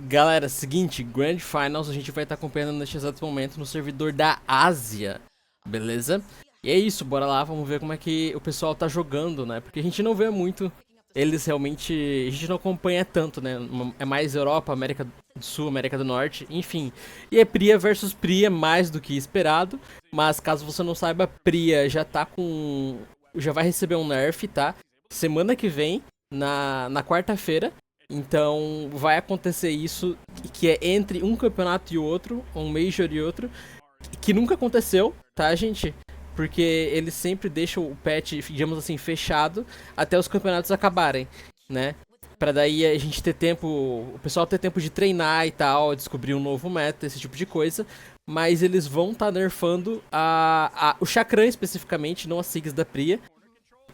Galera, seguinte, Grand Finals a gente vai estar acompanhando neste exato momento no servidor da Ásia, beleza? E é isso, bora lá, vamos ver como é que o pessoal tá jogando, né? Porque a gente não vê muito, eles realmente, a gente não acompanha tanto, né? É mais Europa, América do Sul, América do Norte, enfim. E é Priya versus Priya, mais do que esperado, mas caso você não saiba, Priya já tá com... já vai receber um nerf, tá? Semana que vem, na quarta-feira. Então vai acontecer isso, que é entre um campeonato e outro, um Major e outro, que nunca aconteceu, tá, gente? Porque eles sempre deixam o patch, digamos assim, fechado até os campeonatos acabarem, né? Pra daí a gente ter tempo, o pessoal ter tempo de treinar e tal, descobrir um novo meta, esse tipo de coisa. Mas eles vão estar nerfando o Chakran especificamente, não as SIGs da Priya.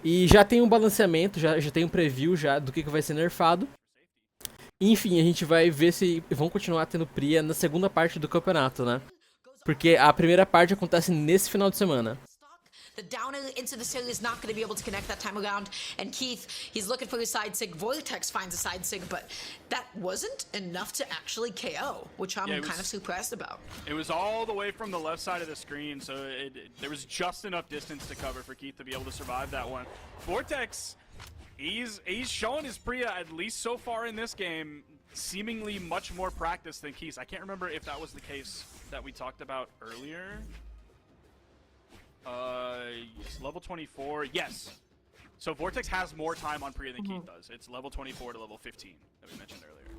E já tem um balanceamento, já tem um preview já do que vai ser nerfado. Enfim, a gente vai ver se vão continuar tendo Priya na segunda parte do campeonato, né? Porque a primeira parte acontece nesse final de semana. The downer into the cell is not going to be able to connect that time around. And Keith, he's looking for his side sig. Vortex finds a side sig, but that wasn't enough to actually KO, which I'm kind of surprised about. It was all the way from the left side of the screen, so there was just enough distance to cover for Keith to be able to survive that one. Vortex, he's showing his Priya, at least so far in this game, seemingly much more practice than Keith. I can't remember if that was the case that we talked about earlier. Yes, level 24, yes. So Vortex has more time on Priya than Keith does. It's level 24 to level 15 that we mentioned earlier.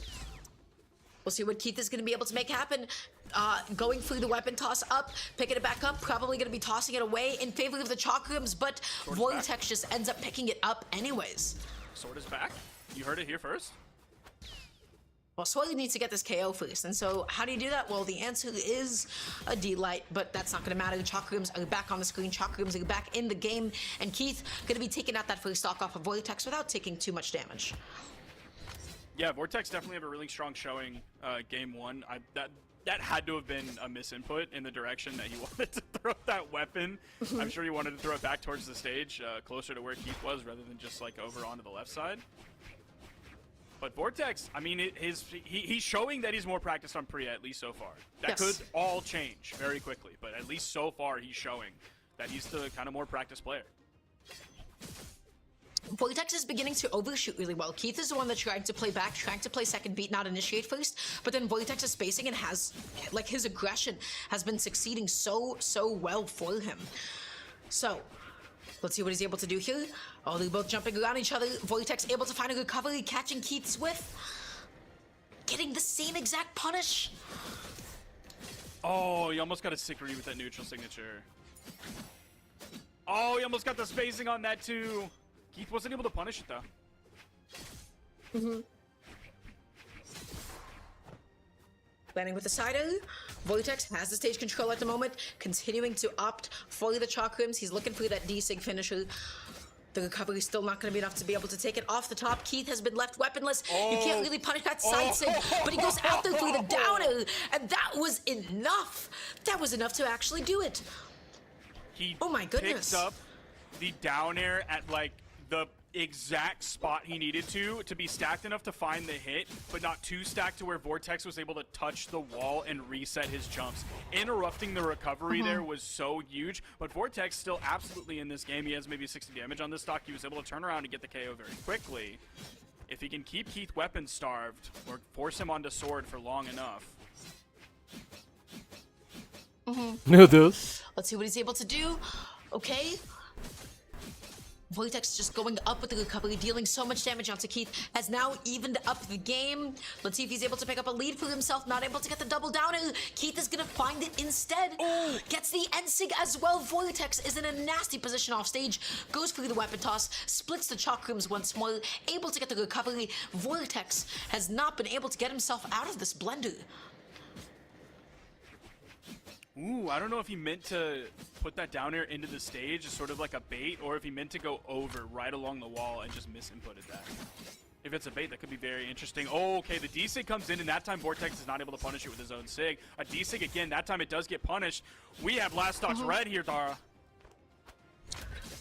We'll see what Keith is going to be able to make happen. Going through the weapon toss up, picking it back up, probably going to be tossing it away in favor of the Chakrams, but Vortex just ends up picking it up anyways. Sword is back. You heard it here first. Well, Swoley needs to get this KO first, and so how do you do that? Well, the answer is a D-Light, but that's not going to matter. The Chakrams are back on the screen, Chakrams are back in the game, and Keith going to be taking out that first stock off of Vortex without taking too much damage. Yeah, Vortex definitely have a really strong showing game one. That had to have been a misinput in the direction that he wanted to throw that weapon. I'm sure he wanted to throw it back towards the stage, closer to where Keith was, rather than just like over onto the left side. But Vortex, I mean, he's showing that he's more practiced on Priya, at least so far. That could all change very quickly, but at least so far he's showing that he's the kind of more practiced player. Vortex is beginning to overshoot really well. Keith is the one that's trying to play back, trying to play second beat, not initiate first. But then Vortex is spacing and has, like, his aggression has been succeeding so well for him. So, let's see what he's able to do here. Oh, they're both jumping around each other. Vortex able to find a recovery, catching Keith's whiff. Getting the same exact punish. Oh, he almost got a sick read with that neutral signature. Oh, he almost got the spacing on that too. Keith wasn't able to punish it though. Landing with the side A. Vortex has the stage control at the moment, continuing to opt for the Chakrams. He's looking for that D-Sig finisher. The recovery is still not going to be enough to be able to take it off the top. Keith has been left weaponless. You can't really punish that side sig, but he goes out there through the downer, and that was enough. That was enough to actually do it. He oh my goodness. Picked up the down air at like the exact spot he needed to be stacked enough to find the hit, but not too stacked to where Vortex was able to touch the wall and reset his jumps. Interrupting the recovery there was so huge, but Vortex still absolutely in this game. He has maybe 60 damage on this stock. He was able to turn around and get the KO very quickly. If he can keep Keith weapon starved or force him onto sword for long enough. Meu Deus. Let's see what he's able to do. Okay. Vortex just going up with the recovery, dealing so much damage onto Keith, has now evened up the game. Let's see if he's able to pick up a lead for himself, not able to get the double downer. Keith is gonna find it instead. Gets the N-Sig as well. Vortex is in a nasty position off stage, goes through the weapon toss, splits the Chakrams once more, able to get the recovery. Vortex has not been able to get himself out of this blender. Ooh, I don't know if he meant to put that down air into the stage as sort of like a bait, or if he meant to go over right along the wall and just misinputted that. If it's a bait, that could be very interesting. Oh, okay, the D-Sig comes in, and that time Vortex is not able to punish it with his own Sig. A D-Sig again, that time it does get punished. We have last stocks red here, Dara.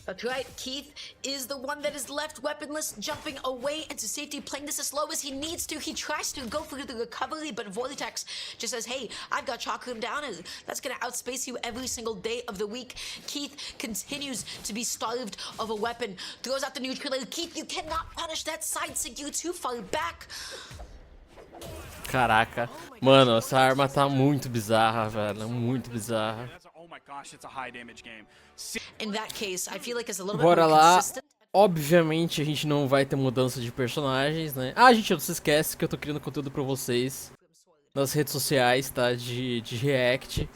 That's right, Keith is the one that is left weaponless, jumping away into safety, playing this as slow as he needs to. He tries to go for the recovery, but Vortex just says, hey, I've got Chakram Downer. That's gonna outspace you every single day of the week. Keith continues to be starved of a weapon, throws out the neutral. Keith, you cannot punish that side sig, you're too far back. Caraca. Mano, essa arma tá muito bizarra, velho. Muito bizarra. Oh my gosh, it's a high damage game. In that case, I feel like it's a little bit Bora more lá. consistent. Obviamente a gente não vai ter mudança de personagens, né? Ah, gente, não se esquece que eu tô criando conteúdo pra vocês nas redes sociais, tá? De React.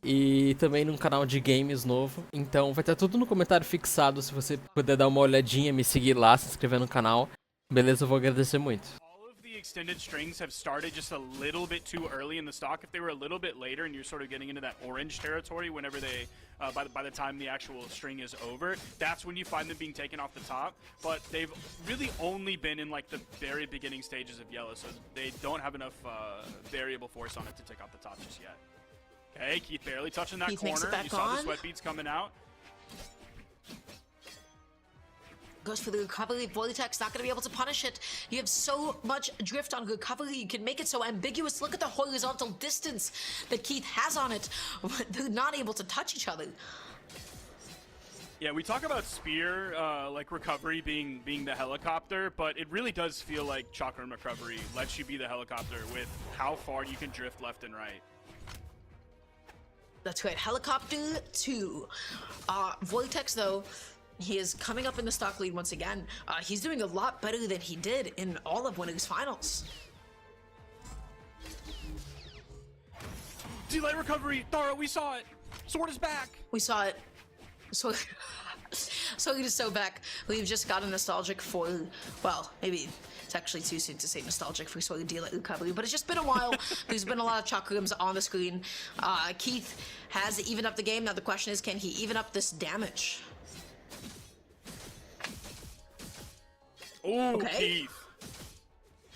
E também num canal de games novo. Então vai estar tudo no comentário fixado. Se você puder dar uma olhadinha, me seguir lá, se inscrever no canal. Beleza, eu vou agradecer muito. Extended strings have started just a little bit too early in the stock. If they were a little bit later and you're sort of getting into that orange territory whenever they, by the time the actual string is over, that's when you find them being taken off the top. But they've really only been in like the very beginning stages of yellow, so they don't have enough variable force on it to take off the top just yet. Okay, Keith barely touching that Keith makes it corner. back You saw the on. sweat beads coming out. Goes for the recovery. Vortex not going to be able to punish it. You have so much drift on recovery. You can make it so ambiguous. Look at the horizontal distance that Keith has on it. They're not able to touch each other. Yeah, we talk about spear, like recovery being the helicopter, but it really does feel like Chakram recovery lets you be the helicopter with how far you can drift left and right. That's right. Helicopter 2. Vortex, though, he is coming up in the stock lead once again. He's doing a lot better than he did in all of Winners Finals. Delay recovery! Thara, we saw it! Sword is back! We saw it. So it is so back. We've just got a nostalgic for, well, maybe it's actually too soon to say nostalgic for Sword Delay recovery, but it's just been a while. There's been a lot of Chakrams on the screen. Keith has evened up the game. Now the question is, can he even up this damage? Ooh, Okay. Keith.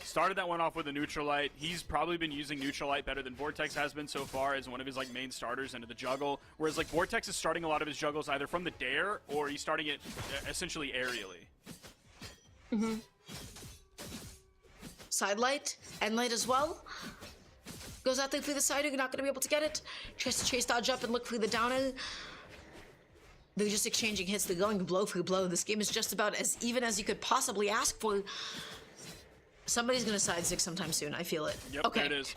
Started that one off with a neutral light. He's probably been using neutral light better than Vortex has been so far as one of his like main starters into the juggle. Whereas like Vortex is starting a lot of his juggles either from the dare or he's starting it essentially aerially. Mm-hmm. Side light, end light as well. Goes out there through the side, you're not gonna be able to get it. Tries to chase dodge up and look for the downer. They're just exchanging hits, they're going blow for blow. This game is just about as even as you could possibly ask for. Somebody's gonna side six sometime soon, I feel it. Yep, okay. there it is.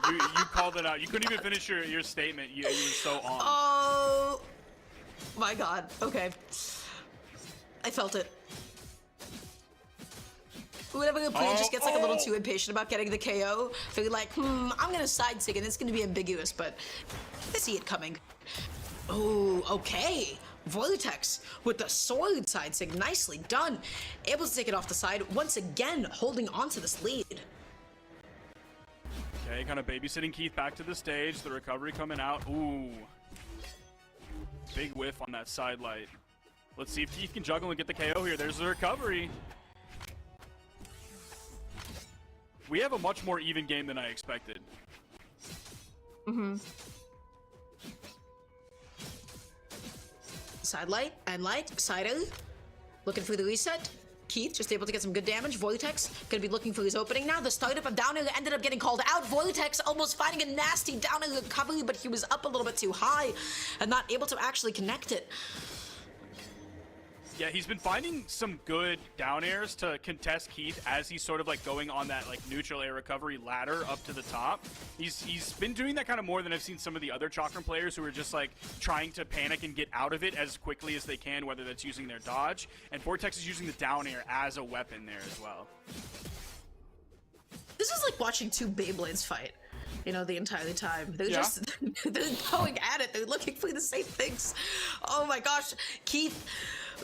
you called it out. You couldn't even finish your statement. You were so on. Oh my god, okay. I felt it. Whenever a player just gets like a little too impatient about getting the KO, they're like, I'm gonna side sig and it's gonna be ambiguous, but I see it coming. Oh, okay. Vortex with the sword side sig, nicely done. Able to take it off the side, once again holding on to this lead. Okay, kind of babysitting Keith back to the stage. The recovery coming out. Ooh. Big whiff on that side light. Let's see if Keith can juggle and get the KO here. There's the recovery. We have a much more even game than I expected. Mm-hmm. Side light, end light, side A. Looking for the reset. Keith just able to get some good damage. Vortex gonna be looking for his opening now. The startup of downer ended up getting called out. Vortex almost finding a nasty downer recovery, but he was up a little bit too high and not able to actually connect it. Yeah, he's been finding some good down airs to contest Keith as he's sort of like going on that like neutral air recovery ladder up to the top. He's been doing that kind of more than I've seen some of the other Chakram players who are just like trying to panic and get out of it as quickly as they can, whether that's using their dodge. And Vortex is using the down air as a weapon there as well. This is like watching two Beyblades fight, you know, the entire time. They're Yeah. just, they're going at it. They're looking for the same things. Oh my gosh. Keith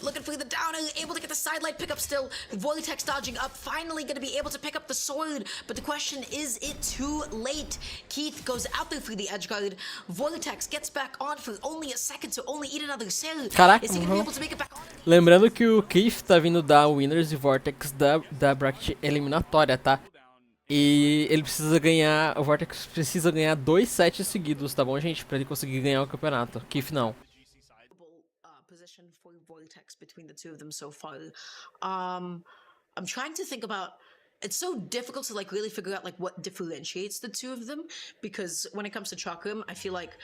looking for the downer, able to get the side light pick up still. Vortex dodging up, finally gonna be able to pick up the sword. But the question, is it too late? Keith goes out there for the edge guard. Vortex gets back on for only a second to only eat another cell. Caraca, Is he gonna be able to make it back on? Lembrando que o Keith tá vindo da Winners e Vortex da bracket eliminatória, tá? E ele precisa ganhar, o Vortex precisa ganhar 2 sets seguidos, tá bom, gente? Pra ele conseguir ganhar o campeonato. Keith não. Position for between the two of them so far. I'm trying to think about. It's so difficult to like really figure out like what differentiates the two of them, because when it comes to Chakram, I feel like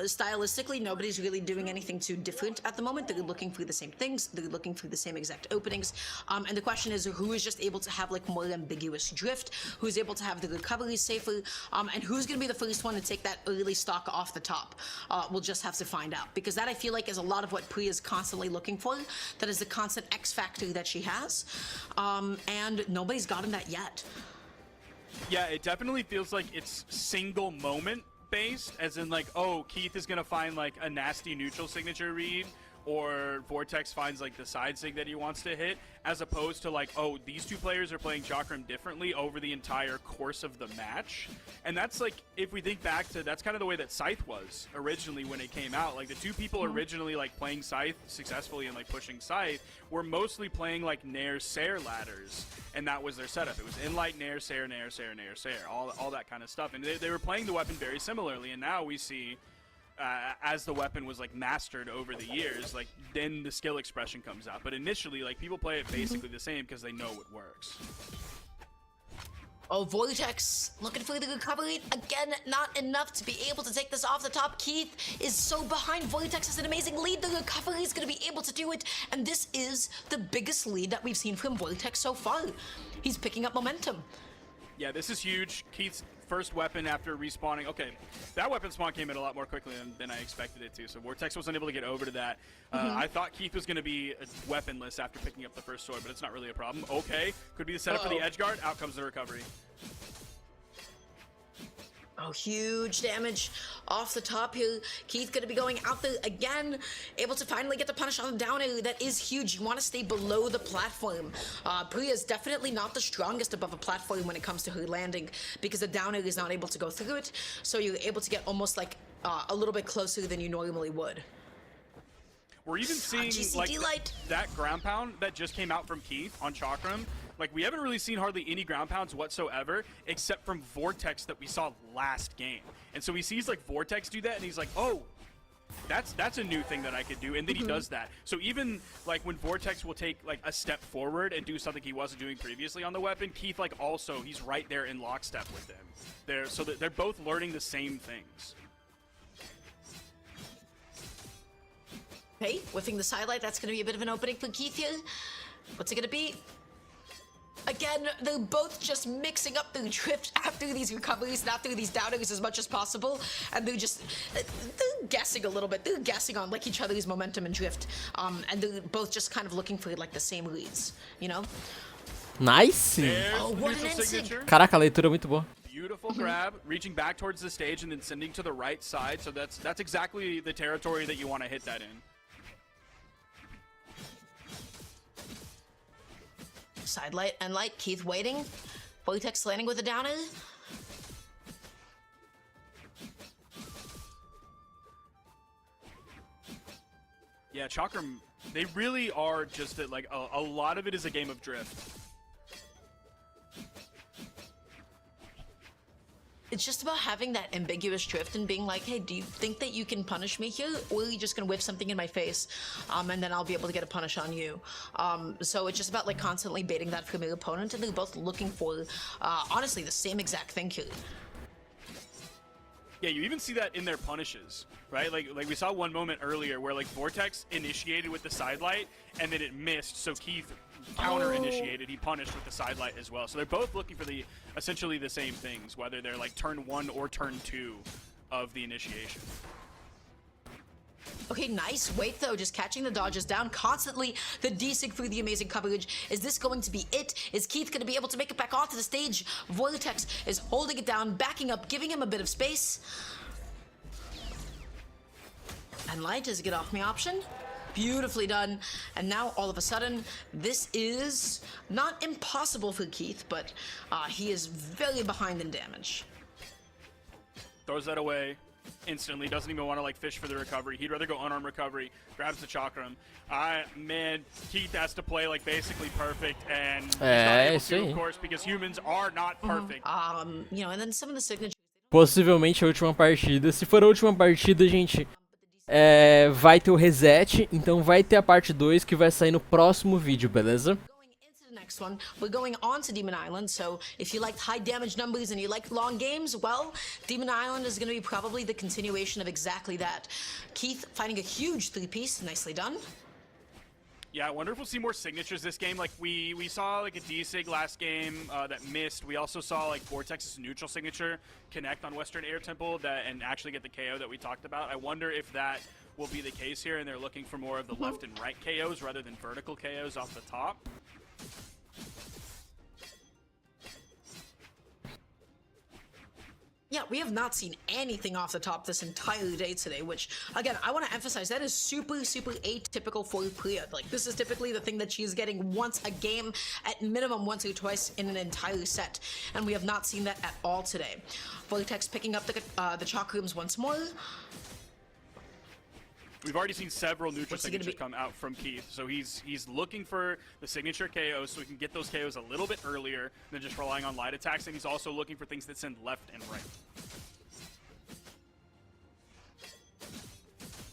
stylistically nobody's really doing anything too different at the moment. They're looking for the same things, they're looking for the same exact openings, and the question is who is just able to have like more ambiguous drift, who's able to have the recovery safer, and who's going to be the first one to take that early stock off the top. We'll just have to find out, because that I feel like is a lot of what Priya is constantly looking for. That is the constant X factor that she has, and nobody's gotten that yet. Yeah, it definitely feels like it's single moment based, as in like, oh, Keith is gonna find like a nasty neutral signature read, or Vortex finds like the side sig that he wants to hit, as opposed to like, oh, these two players are playing Chakram differently over the entire course of the match. And that's like, if we think back to, that's kind of the way that Scythe was originally when it came out. Like the two people originally like playing Scythe successfully and like pushing Scythe were mostly playing like Nair Sair ladders, and that was their setup. It was in light Nair Sair, Nair Sair, Nair Sair, all that kind of stuff. And they were playing the weapon very similarly, and now we see as the weapon was like mastered over the years, like then the skill expression comes out. But initially, like people play it basically the same because they know it works. Oh, Vortex looking for the recovery. Again, not enough to be able to take this off the top. Keith is so behind. Vortex has an amazing lead. The recovery is going to be able to do it. And this is the biggest lead that we've seen from Vortex so far. He's picking up momentum. Yeah, this is huge. Keith's first weapon after respawning. Okay, that weapon spawn came in a lot more quickly than I expected it to, so Vortex wasn't able to get over to that. I thought Keith was going to be weaponless after picking up the first sword, but it's not really a problem. Okay, could be the setup for the edge guard. Out comes the recovery. Oh, huge damage off the top here. Keith gonna be going out there again, able to finally get the punish on the down air. That is huge. You want to stay below the platform. Priya is definitely not the strongest above a platform when it comes to her landing, because the down air is not able to go through it. So you're able to get almost like a little bit closer than you normally would. We're even seeing like that ground pound that just came out from Keith on Chakram. Like, we haven't really seen hardly any ground pounds whatsoever, except from Vortex that we saw last game. And so he sees like Vortex do that, and he's like, oh, that's a new thing that I could do, and then he does that. So even like when Vortex will take like a step forward and do something he wasn't doing previously on the weapon, Keith like also, he's right there in lockstep with him. So that they're both learning the same things. Okay, whiffing the sidelight. That's gonna be a bit of an opening for Keith here. What's it gonna be? Again, they're both just mixing up their drift after these recoveries and after these downers as much as possible, and they're guessing a little bit. They're guessing on like each other's momentum and drift, and they're both just kind of looking for like the same leads, you know? Nice! Oh, what an insig! Caraca, a leitura é muito boa. Beautiful grab, reaching back towards the stage and then sending to the right side. So that's exactly the territory that you want to hit that in. Sidelight and light. Keith waiting. Vortex landing with a downer. Yeah, Chakram, they really are just like a lot of it is a game of drift. It's just about having that ambiguous drift and being like, hey, do you think that you can punish me here? Or are you just gonna whiff something in my face, and then I'll be able to get a punish on you? So it's just about like constantly baiting that from your opponent, and they're both looking for, honestly, the same exact thing here. Yeah, you even see that in their punishes, right? Like we saw one moment earlier where like Vortex initiated with the sidelight and then it missed, so Keith counter-initiated. He punished with the sidelight as well. So they're both looking for the essentially the same things, whether they're like turn 1 or turn 2 of the initiation. Okay, nice wait though, just catching the dodges down constantly. The D-Sig through the amazing coverage. Is this going to be it? Is Keith going to be able to make it back onto the stage? Vortex is holding it down, backing up, giving him a bit of space. And light is a get off me option. Beautifully done. And now all of a sudden, this is not impossible for Keith, but he is very behind in damage. Throws that away instantly, doesn't even want to like fish for the recovery. He'd rather go unarmed recovery, grabs the Chakram. Man, Keith has to play like basically perfect, and he's not able to, of course, because humans are not perfect. You know, and then some of the signatures. Possivelmente a última partida. Se for a última partida, gente, vai ter o reset, então vai ter a parte 2 que vai sair no próximo vídeo, beleza? Going into the next one, we're going on to Demon Island, so if you liked high damage numbers and you like long games, well, Demon Island is going to be probably the continuation of exactly that. Keith finding a huge 3-piece, nicely done. Yeah, I wonder if we'll see more signatures this game. Like, we saw, like, a D-Sig last game that missed. We also saw, like, Vortex's neutral signature connect on Western Air Temple and actually get the KO that we talked about. I wonder if that will be the case here, and they're looking for more of the left and right KOs rather than vertical KOs off the top. Yeah, we have not seen anything off the top this entire day today, which, again, I want to emphasize, that is super, super atypical for Priya. Like, this is typically the thing that she is getting once a game, at minimum once or twice in an entire set, and we have not seen that at all today. Vortex picking up the chakrams once more. We've already seen several neutral signatures come out from Keith, so he's looking for the signature KOs so he can get those KOs a little bit earlier than just relying on light attacks, and he's also looking for things that send left and right.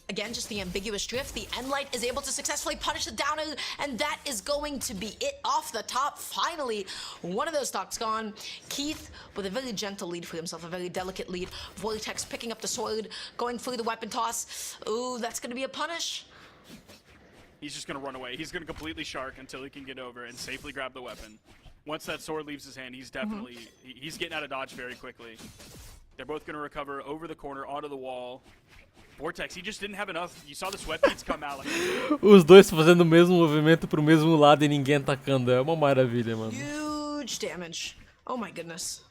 Again, just the ambiguous drift. The Enlight is able to successfully punish the downer, and that is going to be it off the top. Finally, one of those stocks gone. Keith with a very gentle lead for himself, a very delicate lead. Vortex picking up the sword, going through the weapon toss. Ooh, that's going to be a punish. He's just going to run away. He's going to completely shark until he can get over and safely grab the weapon. Once that sword leaves his hand, he's definitely he's getting out of dodge very quickly. They're both going to recover over the corner, onto the wall. Vortex, he just didn't have enough. You saw the sweat beads come out. Like... Os dois fazendo o mesmo movimento pro mesmo lado e ninguém atacando. É uma maravilha, mano. Huge damage. Oh my goodness.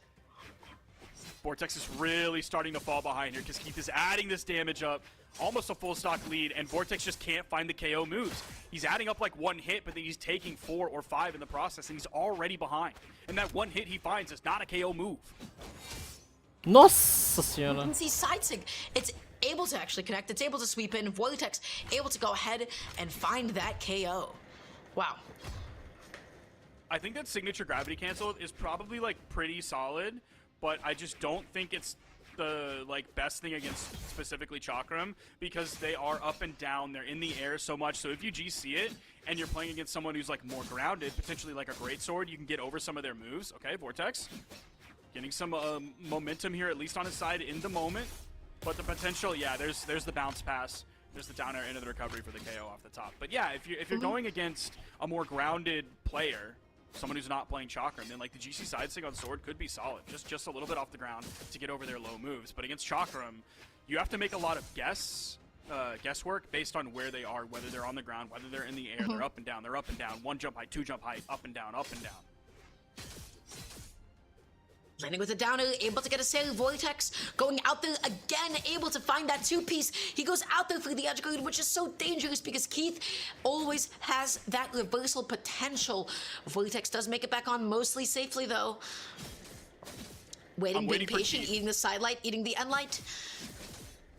Vortex is really starting to fall behind here because Keith is adding this damage up. Almost a full stock lead, and Vortex just can't find the KO moves. He's adding up like one hit, but then he's taking 4 or 5 in the process, and he's already behind. And that one hit he finds is not a KO move. Nossa senhora. You can see Sidesig. It's able to actually connect. It's able to sweep in. Vortex able to go ahead and find that KO. Wow. I think that signature gravity cancel is probably like pretty solid, but I just don't think it's the like best thing against specifically Chakram because they are up and down. They're in the air so much. So if you GC it and you're playing against someone who's like more grounded, potentially like a greatsword, you can get over some of their moves. Okay, Vortex getting some momentum here, at least on his side in the moment. But the potential, yeah, there's the bounce pass. There's the down air into the recovery for the KO off the top. But yeah, if you're going against a more grounded player, someone who's not playing Chakram, then like the GC side sig on sword could be solid. Just a little bit off the ground to get over their low moves. But against Chakram, you have to make a lot of guesswork based on where they are, whether they're on the ground, whether they're in the air, they're up and down, 1 jump height, 2 jump height, up and down, up and down. Landing with a downer, able to get a save. Vortex going out there again, able to find that 2-piece. He goes out there for the edge guard, which is so dangerous because Keith always has that reversal potential. Vortex does make it back on mostly safely though. Being patient, eating the side light, eating the end light.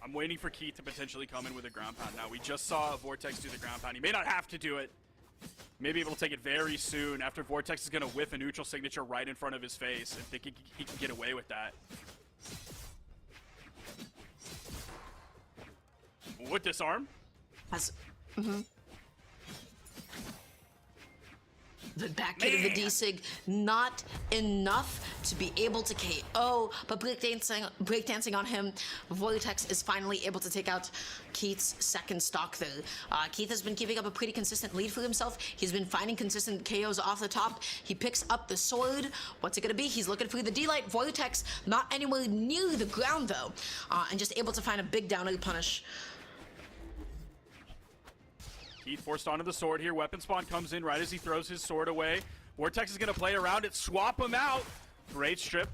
I'm waiting for Keith to potentially come in with a ground pound now. We just saw Vortex do the ground pound. He may not have to do it. Maybe able to take it very soon after Vortex is going to whiff a neutral signature right in front of his face and think he can get away with that. Would disarm? The back hit of the D-Sig, not enough to be able to KO, but breakdancing on him. Vortex is finally able to take out Keith's second stock there. Keith has been keeping up a pretty consistent lead for himself. He's been finding consistent KOs off the top. He picks up the sword. What's it gonna be? He's looking for the D-Light. Vortex not anywhere near the ground though, and just able to find a big downer punish. Keith forced onto the sword here. Weapon spawn comes in right as he throws his sword away. Vortex is going to play around it, swap him out. Great strip.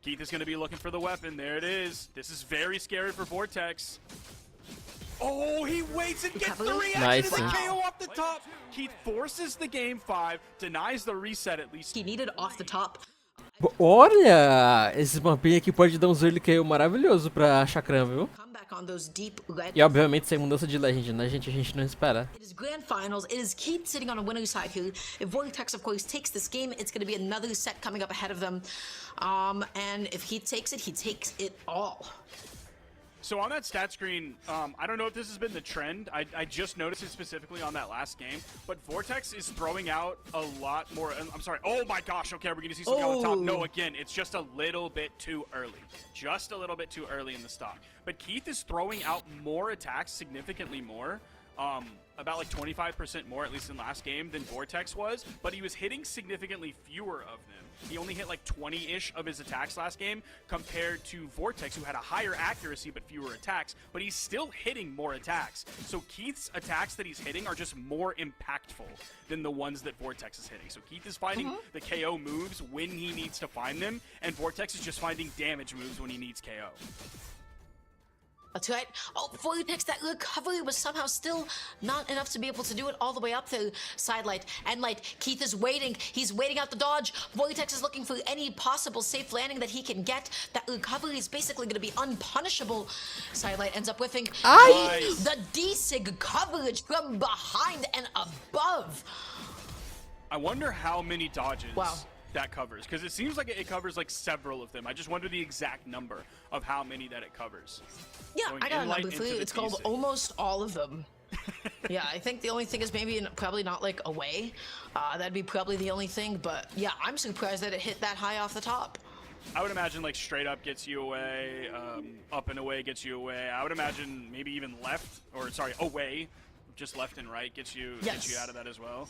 Keith is going to be looking for the weapon. There it is. This is very scary for Vortex. Oh, he waits and gets the reaction to the KO off the top. Keith forces the game 5, denies the reset at least. He needed off the top. Olha, esse bumpinho aqui pode dar um early KO maravilhoso pra Chakram, viu? E obviamente sem mudança de legend, né, gente? A gente não espera. It is grand finals. It is Keith sitting on a winner's side here. If Vortex, of course, takes this game, it's going to be another set coming up ahead of them. And if he takes it all. So on that stat screen, I don't know if this has been the trend. I just noticed it specifically on that last game. But Vortex is throwing out a lot more. I'm sorry. Oh my gosh. Okay, we're going to see something on the top. No, again, it's just a little bit too early. Just a little bit too early in the stock. But Keith is throwing out more attacks, significantly more. About like 25% more, at least in last game, than Vortex was. But he was hitting significantly fewer of them. He only hit like 20-ish of his attacks last game compared to Vortex, who had a higher accuracy but fewer attacks, but he's still hitting more attacks. So Keith's attacks that he's hitting are just more impactful than the ones that Vortex is hitting. So Keith is finding the KO moves when he needs to find them, and Vortex is just finding damage moves when he needs KO. That's right. Oh, Vortex, that recovery was somehow still not enough to be able to do it all the way up to Sidelight. And Light, Keith is waiting. He's waiting out the dodge. Vortex is looking for any possible safe landing that he can get. That recovery is basically going to be unpunishable. Sidelight ends up whiffing. Nice. The D-Sig coverage from behind and above. I wonder how many dodges Wow. that covers, because it seems like it covers like several of them. I just wonder the exact number of how many that it covers. Yeah, Going I got a inlight number for into you. the It's called D-Sig. almost all of them. Yeah, I think the only thing is maybe probably not like away. That'd be probably the only thing, but yeah, I'm surprised that it hit that high off the top. I would imagine like straight up gets you away, up and away gets you away. I would imagine maybe even left, or sorry, away, just left and right gets you out of that as well.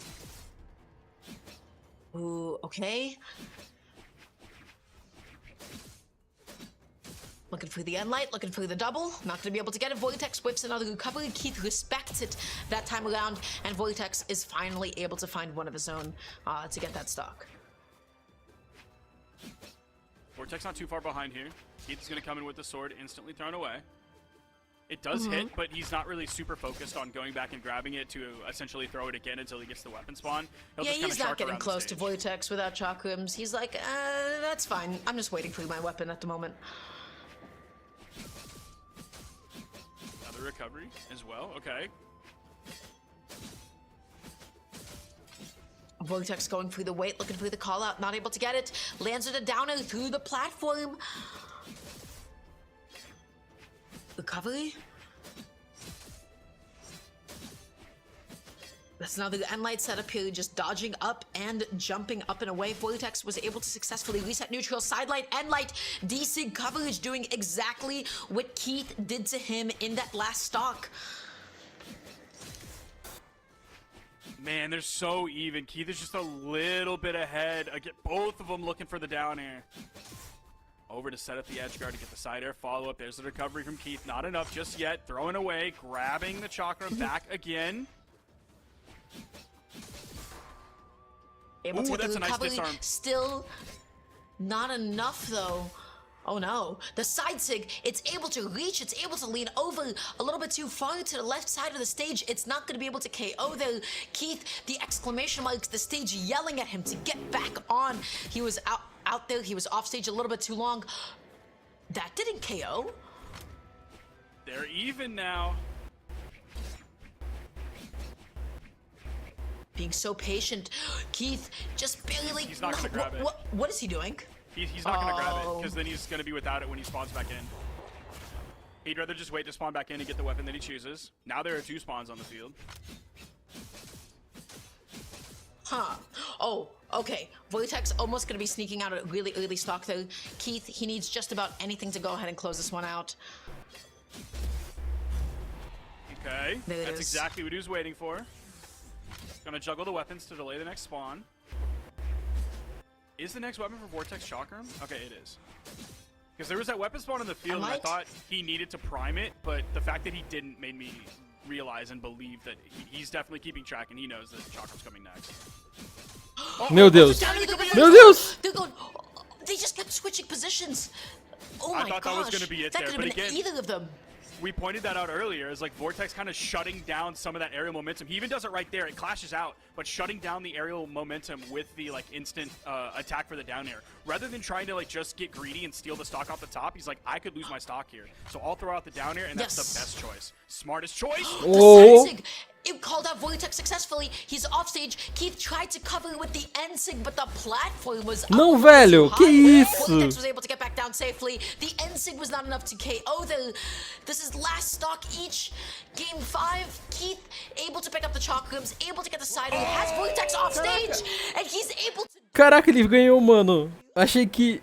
Ooh, okay. Looking for the Enlight, looking for the double. Not going to be able to get it. Vortex whips another recovery. Keith respects it that time around, and Vortex is finally able to find one of his own to get that stock. Vortex not too far behind here. Keith is going to come in with the sword, instantly thrown away. It does hit, but he's not really super focused on going back and grabbing it to essentially throw it again until he gets the weapon spawn. Yeah, just he's kinda not shark getting around the close to stage. Vortex without chakrams. He's like, that's fine. I'm just waiting for my weapon at the moment. Another recovery as well. Okay. Vortex going through the weight, looking for the call out, not able to get it. Lands it a downer through the platform. Recovery. That's another Enlight setup here, just dodging up and jumping up and away. Vortex was able to successfully reset neutral. Sidelight, Enlight, D-Sig coverage doing exactly what Keith did to him in that last stock. Man, they're so even. Keith is just a little bit ahead. I get both of them looking for the down air. Over to set up the edge guard to get the side air follow-up. There's the recovery from Keith. Not enough just yet. Throwing away, grabbing the chakra back again. Able to get that's the a nice recovery. disarm. Still not enough though. Oh no, the side sig, it's able to reach, it's able to lean over a little bit too far to the left side of the stage. It's not going to be able to KO there. Keith, the exclamation marks, the stage yelling at him to get back on. He was out there, he was off stage a little bit too long. That didn't KO. They're even now. Being so patient. Keith just barely... He's not gonna grab it. What is he doing? He's not going to grab it, because then he's going to be without it when he spawns back in. He'd rather just wait to spawn back in and get the weapon that he chooses. Now there are 2 spawns on the field. Huh. Oh, okay. Vortex almost going to be sneaking out a really early stock though. Keith, he needs just about anything to go ahead and close this one out. Okay, There it that's is. exactly what he was waiting for. Gonna juggle the weapons to delay the next spawn. Is the next weapon for Vortex Chakram? Okay, it is. Because there was that weapon spawn in the field, and I thought he needed to prime it, but the fact that he didn't made me realize and believe that he's definitely keeping track, and he knows that Chakram's coming next. Meu Deus. Meu Meu Deus! They're going, they just kept switching positions. Oh my gosh. I thought that was gonna be it that there, could but have been again- either of them. We pointed that out earlier as like Vortex kind of shutting down some of that aerial momentum. He even does it right there. It clashes out, but shutting down the aerial momentum with the like instant attack for the down air. Rather than trying to like just get greedy and steal the stock off the top, he's like, I could lose my stock here. So I'll throw out the down air, and that's Yes. the best choice. Smartest choice. Oh. The side sig, it called out Vortex successfully. He's off stage. Keith tried to cover with the end sig, but the platform was Não, up velho, too que high. isso? Vortex was able to get back down down safely. The NSYNC was not enough to KO. This is last stock each. Game 5, Keith able to pick up the chocobs, able to get the side. He has Vortex off stage, and he's able to... Caraca, ele ganhou, mano. Achei que...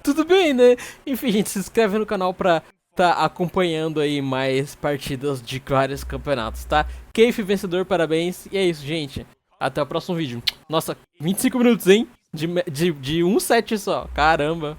Tudo bem, né? Enfim, gente, se inscreve no canal pra tá acompanhando aí mais partidas de vários campeonatos, tá? Keith vencedor, parabéns. E é isso, gente. Até o próximo vídeo. Nossa, 25 minutos, hein? De 1 set só. Caramba.